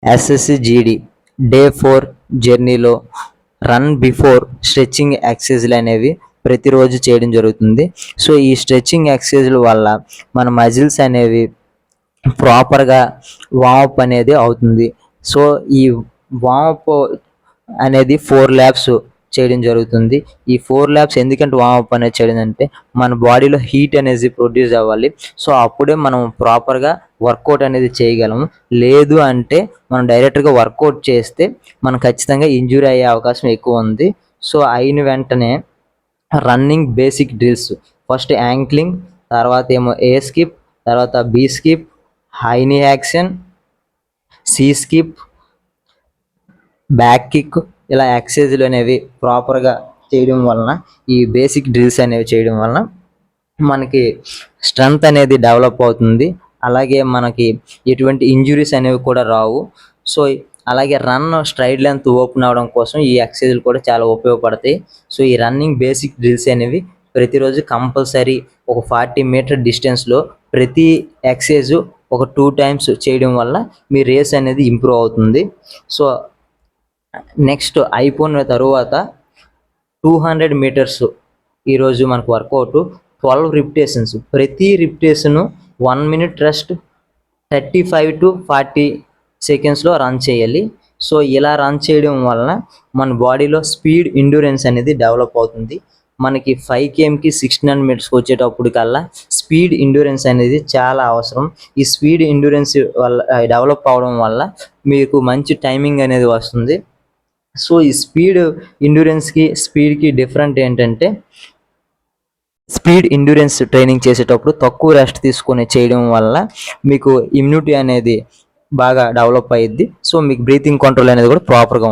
SSC GD day 4 జర్నీలో run before stretching ఎక్సర్సైజ్లు అనేవి ప్రతిరోజు చేయడం జరుగుతుంది. సో ఈ స్ట్రెచ్చింగ్ ఎక్సర్సైజ్ల వల్ల మన మజిల్స్ అనేవి ప్రాపర్గా వార్మప్ అనేది అవుతుంది. సో ఈ వార్మప్ అనేది 4 ల్యాబ్స్ చేయడం జరుగుతుంది. ఈ 4 ల్యాబ్స్ ఎందుకంటే వార్మప్ అనేది చేయడం అంటే మన బాడీలో హీట్ అనేది ప్రొడ్యూస్ అవ్వాలి. సో అప్పుడే మనం ప్రాపర్గా వర్కౌట్ అనేది చేయగలము. లేదు అంటే మనం డైరెక్ట్గా వర్కౌట్ చేస్తే మనం ఖచ్చితంగా ఇంజూరీ అయ్యే అవకాశం ఎక్కువ ఉంది. సో అయిన వెంటనే running basic drills, first ankling, తర్వాత ఏమో ఏ స్కిప్, తర్వాత B skip, high knee action, C skip, back kick, ఇలా ఎక్సర్సైజ్లు అనేవి ప్రాపర్గా చేయడం వలన, ఈ బేసిక్ డ్రిల్స్ అనేవి చేయడం వలన మనకి స్ట్రెంగ్త్ అనేది డెవలప్ అవుతుంది. అలాగే మనకి ఎటువంటి ఇంజురీస్ అనేవి కూడా రావు. సో అలాగే రన్ స్ట్రైట్ లెంత్ ఓపెన్ అవడం కోసం ఈ ఎక్సర్సైజ్లు కూడా చాలా ఉపయోగపడతాయి. సో ఈ రన్నింగ్ బేసిక్ డ్రిల్స్ అనేవి ప్రతిరోజు కంపల్సరీ ఒక 40 మీటర్ డిస్టెన్స్లో ప్రతి ఎక్సర్సైజు ఒక 2 టైమ్స్ చేయడం వల్ల మీ రేస్ అనేది ఇంప్రూవ్ అవుతుంది. సో నెక్స్ట్ అయిపోయిన తరువాత 200 మీటర్స్ ఈరోజు మనకు వర్కౌట్ 12 రిపిటేషన్స్, ప్రతి రిపిటేషను 1 మినిట్ రెస్ట్ 35 to 40 సెకండ్స్లో రన్ చేయాలి. సో ఇలా రన్ చేయడం వలన మన బాడీలో స్పీడ్ ఎండ్యూరెన్స్ అనేది డెవలప్ అవుతుంది. మనకి 5 kmకి 1600 మీటర్స్కి వచ్చేటప్పుడు కల్లా స్పీడ్ ఎండ్యూరెన్స్ అనేది చాలా అవసరం. ఈ స్పీడ్ ఎండ్యూరెన్స్ వల్ల డెవలప్ అవడం వల్ల మీకు మంచి టైమింగ్ అనేది వస్తుంది. సో ఈ స్పీడ్ ఎండ్యూరెన్స్కి స్పీడ్కి డిఫరెంట్ ఏంటంటే, స్పీడ్ ఎండ్యూరెన్స్ ట్రైనింగ్ చేసేటప్పుడు తక్కువ రెస్ట్ తీసుకొని చేయడం వల్ల మీకు ఇమ్యూనిటీ అనేది బాగా డెవలప్ అయ్యిద్ది. సో మీకు బ్రీతింగ్ కంట్రోల్ అనేది కూడా ప్రాపర్గా